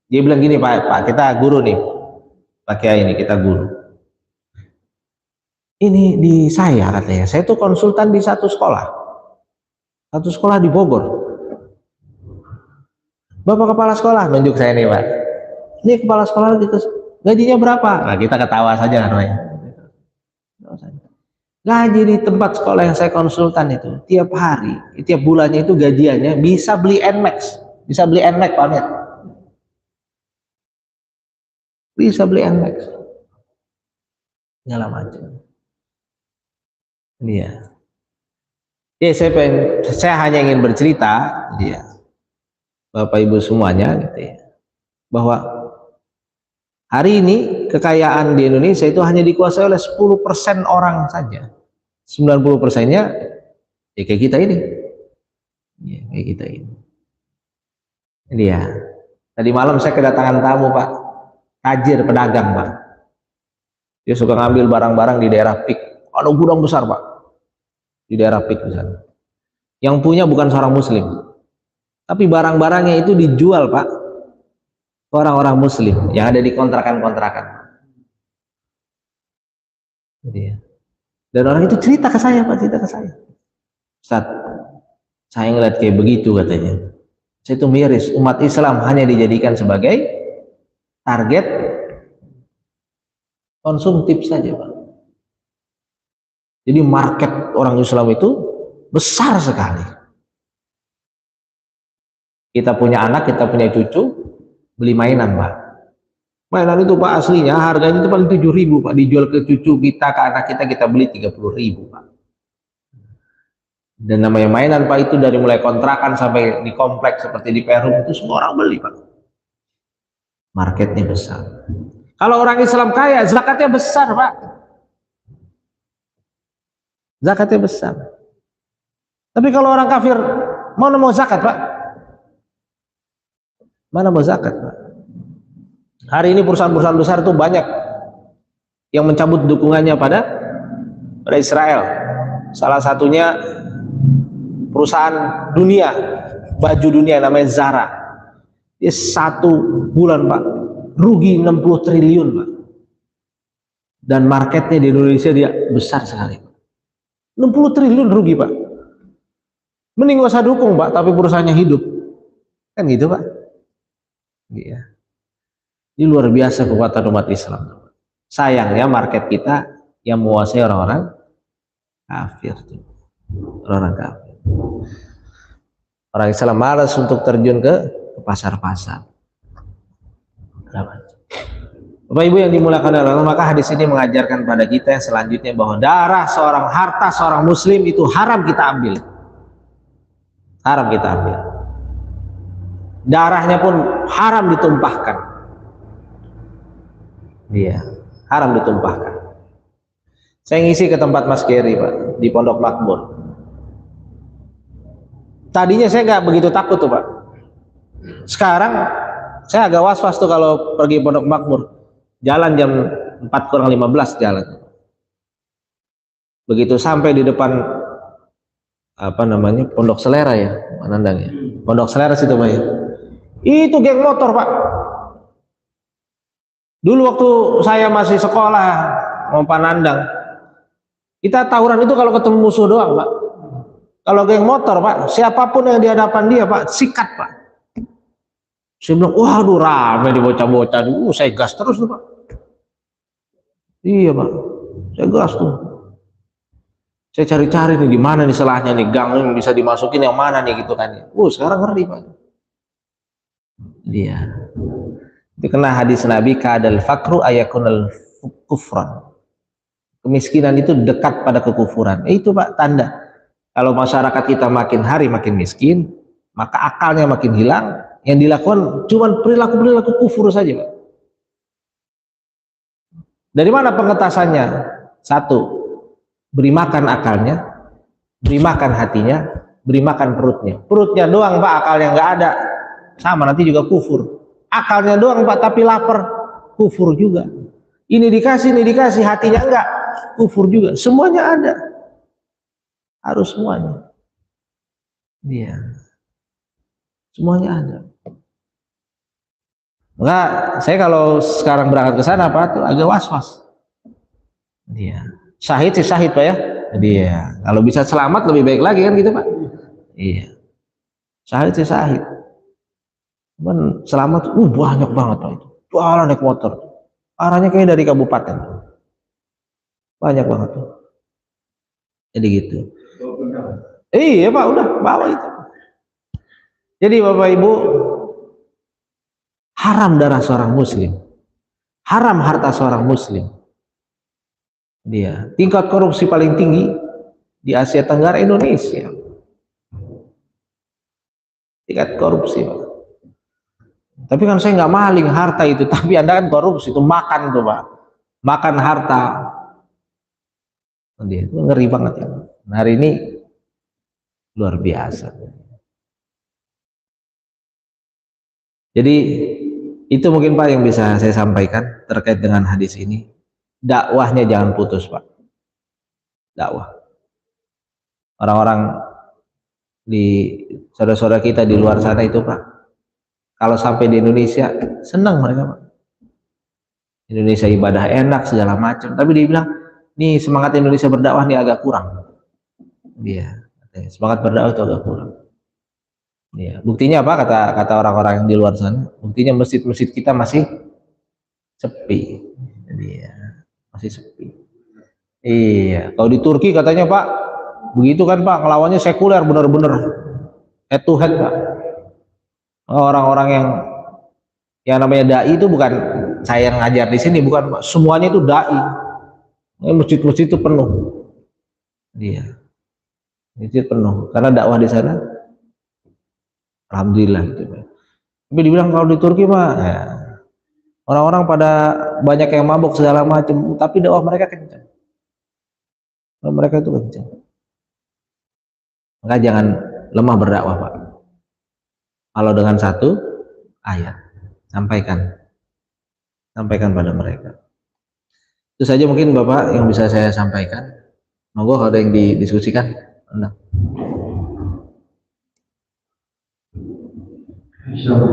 Dia bilang gini Pak, kita guru nih, pakai ini kita guru. Ini di saya katanya, saya tuh konsultan di satu sekolah di Bogor. Bapak kepala sekolah, nunjuk saya nih Pak. Ini kepala sekolah gitu, gajinya berapa? Nah kita ketawa saja namanya. Gaji di tempat sekolah yang saya konsultan itu tiap hari, tiap bulannya itu gajiannya bisa beli NMAX, bisa beli NMAX Pak Amir. Bisa beli NMAX. Segala macam. Iya. Ya, saya hanya ingin bercerita, ya, Bapak Ibu semuanya, gitu ya, bahwa hari ini kekayaan di Indonesia itu hanya dikuasai oleh 10% orang saja. 90%-nya ya kayak kita ini. Ya, kayak kita ini. Ini ya. Tadi malam saya kedatangan tamu Pak, tajir pedagang Pak. Dia suka ngambil barang-barang di daerah PIK. Ada gudang besar Pak. Di daerah PIK misalnya. Yang punya bukan seorang muslim. Tapi barang-barangnya itu dijual Pak ke orang-orang muslim yang ada di kontrakan-kontrakan. Jadi ya. Dan orang itu cerita ke saya Pak, cerita ke saya. Ustaz, saya ngeliat kayak begitu katanya. Saya itu miris, umat Islam hanya dijadikan sebagai target konsumtif saja, Pak. Jadi market orang Islam itu besar sekali. Kita punya anak, kita punya cucu, beli mainan, Pak. Mainan itu, Pak, aslinya harganya itu paling 7.000, Pak. Dijual ke cucu kita, ke anak kita beli 30.000, Pak. Dan namanya mainan, Pak, itu dari mulai kontrakan sampai di kompleks seperti di Perum itu semua orang beli, Pak. Marketnya besar. Kalau orang Islam kaya, zakatnya besar, Pak. Zakatnya besar. Tapi kalau orang kafir mana mau zakat, Pak? Mana mau zakat, Pak? Hari ini perusahaan-perusahaan besar itu banyak yang mencabut dukungannya pada Israel. Salah satunya perusahaan dunia, baju dunia namanya Zara. Dia 1 bulan, Pak, rugi 60 triliun, Pak. Dan marketnya di Indonesia dia besar sekali. 60 triliun rugi, Pak. Mending gak usah dukung, Pak, tapi perusahaannya hidup. Kan gitu, Pak. Iya. Ini luar biasa kekuatan umat Islam. Sayangnya market kita yang menguasai orang-orang kafir. Orang kafir. Orang Islam malas untuk terjun ke pasar-pasar. Bapak Ibu yang dimuliakan oleh Allah, maka hadis ini mengajarkan pada kita yang selanjutnya bahwa darah seorang, harta seorang muslim itu haram kita ambil. Haram kita ambil. Darahnya pun haram ditumpahkan. Iya, haram ditumpahkan. Saya ngisi ke tempat Mas Geri, Pak, di Pondok Makmur. Tadinya saya nggak begitu takut tuh, Pak. Sekarang saya agak was-was tuh kalau pergi Pondok Makmur. Jalan jam 4:15 jalan. Begitu sampai di depan Pondok Selera ya, Panandang ya. Pondok Selera situ, Pak ya. Itu geng motor, Pak. Dulu waktu saya masih sekolah mau Panandang, kita tawuran itu kalau ketemu musuh doang, Pak. Kalau geng motor, Pak, siapapun yang di hadapan dia, Pak, sikat, Pak. Saya bilang, waduh rame di bocah-bocah. Saya gas terus tuh, Pak. Iya, Pak. Saya gas tuh. Saya cari-cari nih di mana nih selahnya nih, gang yang bisa dimasukin yang mana nih gitu kan. Sekarang ngeri, Pak. Iya. Itu kena hadis Nabi, kadal fakru ayakunal kufran. Kemiskinan itu dekat pada kekufuran. Itu, Pak, tanda. Kalau masyarakat kita makin hari makin miskin, maka akalnya makin hilang. Yang dilakukan cuma perilaku-perilaku kufur saja, Pak. Dari mana pengetasannya? 1, beri makan akalnya, beri makan hatinya, beri makan perutnya. Perutnya doang, Pak, akalnya nggak ada. Sama, nanti juga kufur. Akalnya doang, Pak, tapi lapar, kufur juga. Ini dikasih, hatinya enggak, kufur juga. Semuanya ada. Harus semuanya. Iya. Semuanya ada. Maka saya kalau sekarang berangkat ke sana, Pak, tuh agak was-was. Iya. Syahid sih syahid, Pak ya. Iya. Kalau bisa selamat lebih baik lagi kan gitu, Pak. Iya. Syahid sih syahid. Cuman selamat banyak banget, Pak, itu. Jualan naik motor. Arahnya kayak dari kabupaten. Banyak banget tuh. Jadi gitu. Iya, Pak, udah bawa itu. Jadi Bapak Ibu, haram darah seorang muslim, haram harta seorang muslim. Dia tingkat korupsi paling tinggi di Asia Tenggara Indonesia. Tingkat korupsi, Pak. Tapi kan saya nggak maling harta itu, tapi Anda kan korupsi itu, makan tuh, Pak. Makan harta. Dia itu ngeri banget ya. Nah, hari ini luar biasa. Jadi itu mungkin, Pak, yang bisa saya sampaikan terkait dengan hadis ini. Dakwahnya jangan putus, Pak. Dakwah. Orang-orang di saudara-saudara kita di luar sana itu, Pak, kalau sampai di Indonesia senang mereka, Pak. Indonesia ibadah enak segala macam, tapi dia bilang, nih semangat Indonesia berdakwah nih agak kurang. Dia semangat berdakwah itu agak kurang. Ya, buktinya apa kata orang-orang yang di luar sana? Buktinya masjid-masjid kita masih sepi. Jadi ya, masih sepi. Iya, kalau di Turki katanya Pak, begitu kan Pak, ngelawannya sekuler bener-bener head to head Pak. Orang-orang yang namanya dai itu bukan saya yang ngajar di sini, bukan Pak. Semuanya itu dai. Masjid-masjid itu penuh. Iya, masjid penuh karena dakwah di sana. Alhamdulillah gitu Pak. Tapi dibilang kalau di Turki mah ya, orang-orang pada banyak yang mabuk segala macam, tapi dakwah mereka kencang. Mereka itu kencang. Maka jangan lemah berdakwah Pak. Kalau dengan satu ayat sampaikan pada mereka. Itu saja mungkin Bapak yang bisa saya sampaikan. Monggo kalau ada yang didiskusikan. Insyaallah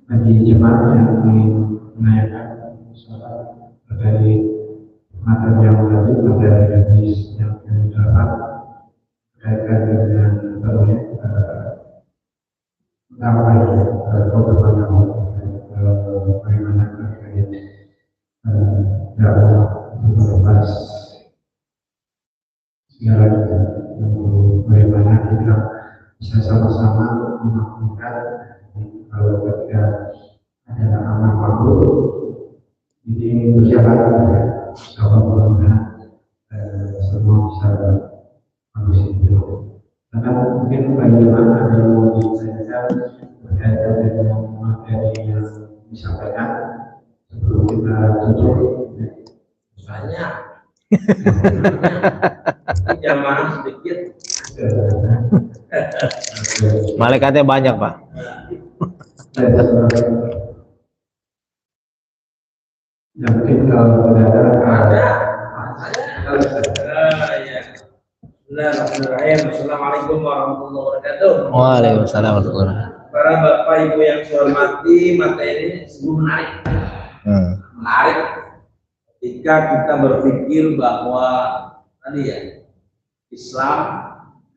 bagi jemaah yang ingin menanyakan soal terkait materi yang tadi, materi hadis yang kami dapat berkaitan dengan bagaimana terkait dakwah melepas segala bagaimana kita bisa sama-sama melakukan kalau ketika ada amal makhluk ini berjalan mudah-mudahan semua bisa bagus itu. Karena mungkin bagaimana ada yang mau ditanyakan berkaitan dengan materi yang disampaikan sebelum kita tutup. Banyak. Jamaah sedikit. Malaikatnya banyak Pak. Ya mungkin kalau tidak ada. Bismillahirrahmanirrahim. Assalamualaikum warahmatullahi wabarakatuh. Waalaikumsalam warahmatullahi wabarakatuh. Para bapak ibu yang saya hormati, materi ini sungguh menarik. Menarik ketika kita berpikir bahwa tadi ya Islam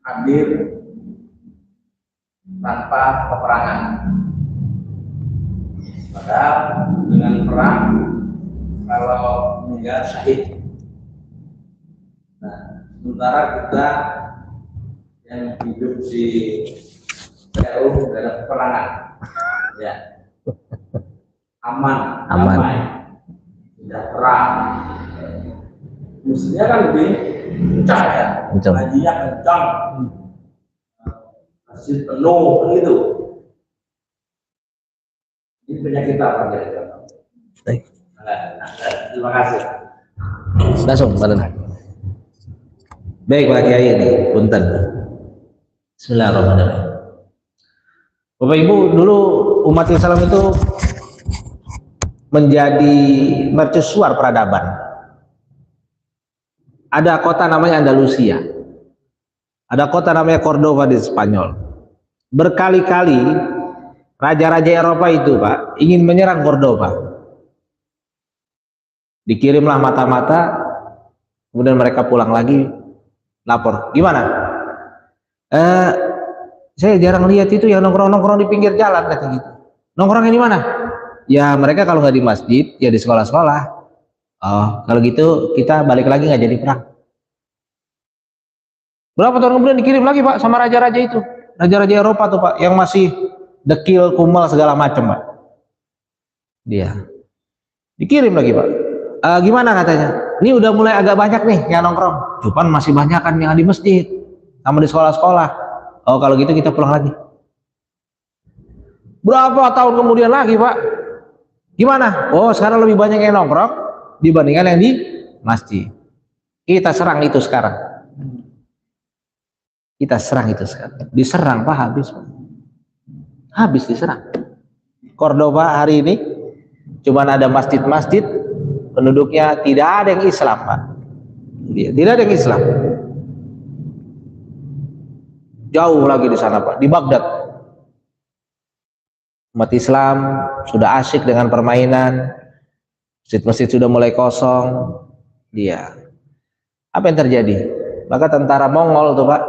hadir tanpa peperangan. Padahal dengan perang kalau meninggal syahid. Nah, sementara kita yang hidup di jauh dalam peperangan, ya aman, damai, tidak perang. Mestinya kan lebih kencang ya, ngajinya kencang, masjid penuh begitu. Ini penyakit apa kira-kira? Terima kasih. Langsung Pak. Baik Pak Kiai ini, punten. Bismillahirrahmanirrahim. Bapak Ibu, dulu umat Islam itu menjadi mercusuar peradaban. Ada kota namanya Andalusia. Ada kota namanya Cordova di Spanyol. Berkali-kali raja-raja Eropa itu Pak ingin menyerang Cordova. Dikirimlah mata-mata, kemudian mereka pulang lagi lapor, gimana? Saya jarang lihat itu yang nongkrong-nongkrong di pinggir jalan kata gitu. Nongkrongnya di mana? Ya mereka kalau nggak di masjid, ya di sekolah-sekolah. Oh, kalau gitu kita balik lagi nggak jadi perang. Berapa tahun kemudian dikirim lagi Pak sama raja-raja itu, raja-raja Eropa tuh Pak, yang masih dekil, kumal segala macam Pak. Dia dikirim lagi Pak. Gimana katanya? Ini udah mulai agak banyak nih yang nongkrong. Cuman masih banyak kan yang di masjid sama di sekolah-sekolah. Oh kalau gitu kita pulang lagi. Berapa tahun kemudian lagi Pak? Gimana? Oh sekarang lebih banyak yang nongkrong dibandingkan yang di masjid. Kita serang itu sekarang. Kita serang itu sekarang. Diserang Pak, habis Pak. Habis diserang. Cordova hari ini cuman ada masjid-masjid, penduduknya tidak ada yang Islam Pak. Tidak ada yang Islam. Jauh lagi di sana Pak, di Baghdad. Umat Islam sudah asyik dengan permainan, masjid-masjid sudah mulai kosong. Dia, apa yang terjadi? Maka tentara Mongol tuh Pak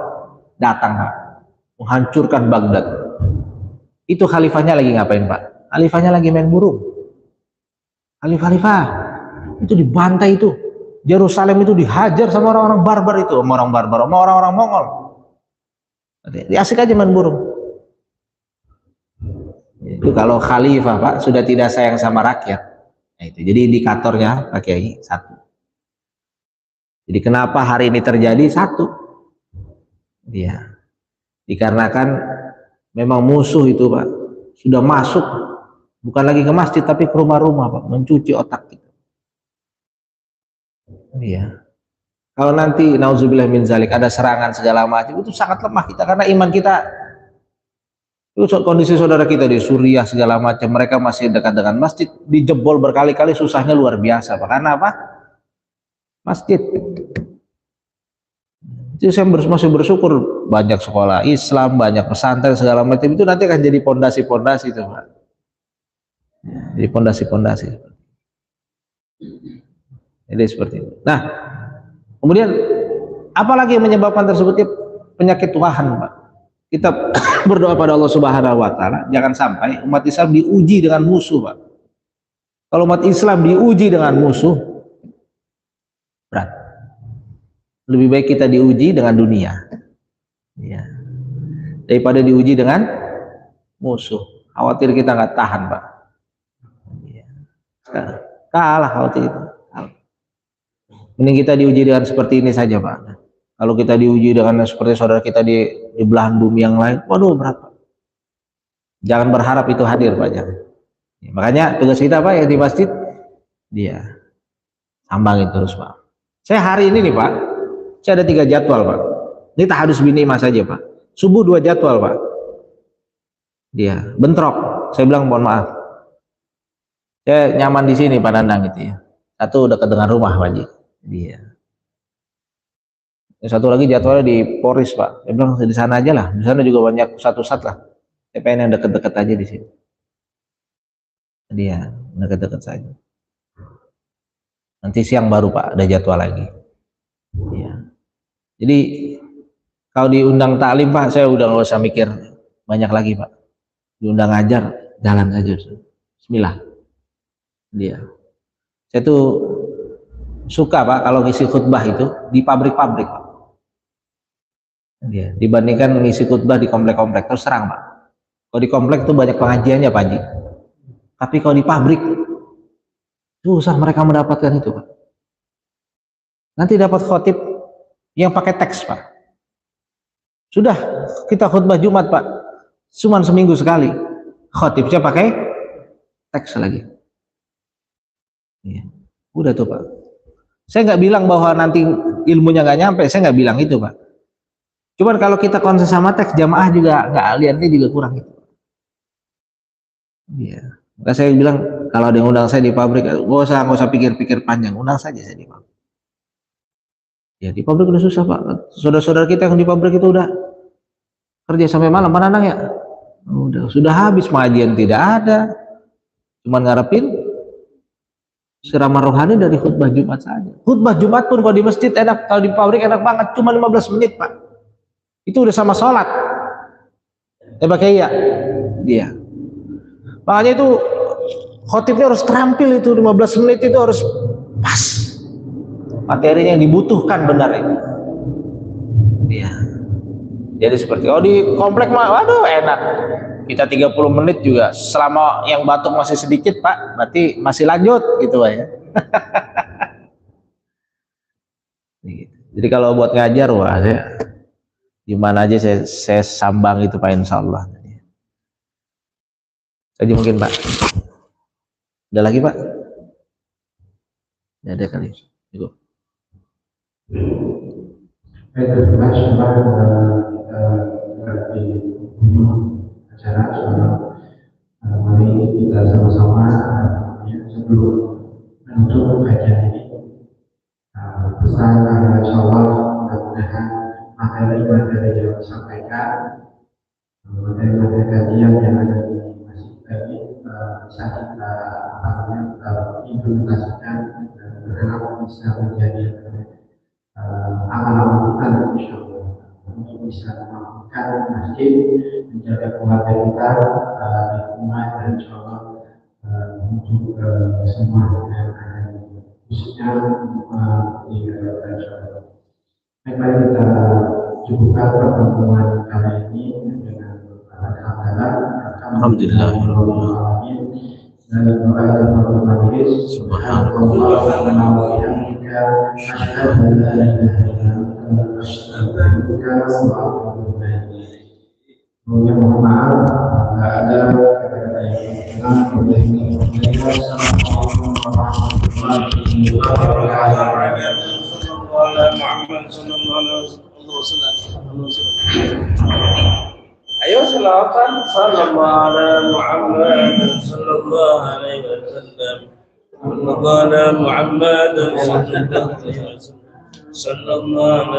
datang Pak, menghancurkan Baghdad. Itu khalifahnya lagi ngapain Pak? Khalifahnya lagi main burung. Khalifah itu dibantai itu. Yerusalem itu dihajar sama orang-orang barbar itu, sama orang barbar, sama orang-orang Mongol. Asik aja main burung. Itu kalau khalifah Pak sudah tidak sayang sama rakyat. Nah, itu jadi indikatornya Pak Kiai satu. Jadi kenapa hari ini terjadi satu? Iya. Dikarenakan memang musuh itu Pak sudah masuk bukan lagi ke masjid tapi ke rumah-rumah Pak, mencuci otak kita. Iya. Kalau nanti nauzubillah min zalik ada serangan segala macam itu sangat lemah kita karena iman kita itu kondisi saudara kita di Suriah segala macam mereka masih dekat dengan masjid dijebol berkali-kali susahnya luar biasa Pak. Karena apa? Masjid. Itu saya masih bersyukur banyak sekolah Islam, banyak pesantren segala macam itu nanti akan jadi pondasi-pondasi itu Pak. Jadi pondasi-pondasi. Jadi seperti itu. Nah, kemudian apalagi yang menyebabkan tersebut ya, penyakit tuahan Pak. Kita berdoa pada Allah Subhanahu wa taala jangan sampai umat Islam diuji dengan musuh Pak. Kalau umat Islam diuji dengan musuh berat. Lebih baik kita diuji dengan dunia. Ya. Daripada diuji dengan musuh. Khawatir kita nggak tahan Pak. Ya. Kalah khawatir itu. Mending kita diuji dengan seperti ini saja Pak. Kalau kita diuji dengan seperti saudara kita di belahan bumi yang lain, waduh berapa? Jangan berharap itu hadir Pak. Jangan. Ya, makanya tugas kita Pak yang di masjid, dia sambangin terus Pak. Saya hari ini nih Pak, saya ada 3 jadwal Pak. Ini tahadus binimah saja Pak. Subuh 2 jadwal Pak. Dia bentrok. Saya bilang mohon maaf. Saya nyaman di sini Pak Nandang gitu ya. Satu dekat dengan rumah Pak Haji. Dia. Satu lagi jadwalnya di Poris Pak. Saya bilang di sana aja lah. Di sana juga banyak pusat-pusat lah. Saya pengen yang dekat-dekat aja di sini. Dia dekat-dekat saja. Nanti siang baru Pak ada jadwal lagi. Ya. Jadi kalau diundang taklim Pak, saya udah nggak usah mikir banyak lagi Pak. Diundang ngajar, jalan saja. Bismillah. Dia. Saya tuh suka Pak kalau ngisi khutbah itu di pabrik-pabrik Pak. Dia dibandingkan mengisi khutbah di komplek-komplek terus terang Pak. Kalau di komplek tuh banyak pengajiannya Pak Haji. Tapi kalau di pabrik susah mereka mendapatkan itu Pak. Nanti dapat khotib yang pakai teks Pak. Sudah kita khutbah Jumat Pak. Cuman seminggu sekali. Khotibnya pakai teks lagi. Ya. Udah tuh Pak. Saya nggak bilang bahwa nanti ilmunya nggak nyampe. Saya nggak bilang itu Pak. Cuman kalau kita konsen sama teks jamaah juga nggak lihatnya juga kurang itu. Iya. Maka saya bilang kalau ada yang undang saya di pabrik, nggak usah pikir-pikir panjang, undang saja saya di pabrik. Ya di pabrik udah susah Pak. Saudara-saudara kita yang di pabrik itu udah kerja sampai malam, mana nang ya? Sudah habis pengajian tidak ada, cuman ngarepin ceramah rohani dari khutbah Jumat saja. Khutbah Jumat pun kalau di masjid enak, kalau di pabrik enak banget, cuma 15 menit Pak. Itu udah sama sholat. Pakai ya, dia. Makanya itu khotibnya harus terampil itu 15 menit itu harus pas. Materinya yang dibutuhkan benar itu. Dia. Jadi seperti di komplek mah, waduh enak. Kita 30 menit juga selama yang batuk masih sedikit Pak, berarti masih lanjut gitu Pak ya. Jadi kalau buat ngajar wah saya gimana aja saya sambang itu Pak insya Allah. Saja mungkin Pak. Ada lagi Pak? Ya ada kali. Cukup. Terima kasih di acara hari ini kita sama-sama sebelum menutup kajian ini pesan adalah insya Allah mudah-mudahan materi-materi yang disampaikan, materi-materi kajian yang ada di masjid tadi bisa kita implementasikan dan berharap bisa menjadi amal-amal kita insya Allah untuk bisa memampukan masjid, menjaga keluarga kita, lingkungan dan insya Allah untuk semua yang ada, khususnya di Jawa. Mari kita cukupkan pertemuan kali ini dengan alhamdulillah. Alhamdulillah. Dan doa yang majelis subhanallah wa bihamdika asyhadu an la ilaha illa anta astaghfiruka wa atubu ilaik. Mohon maaf apabila ada kata-kata yang kurang. Assalamualaikum warahmatullahi wabarakatuh. Ayo selawatan sallallahu ala Muhammad sallallahu alaihi wasallam. Muhammad sallallahu alaihi wasallam.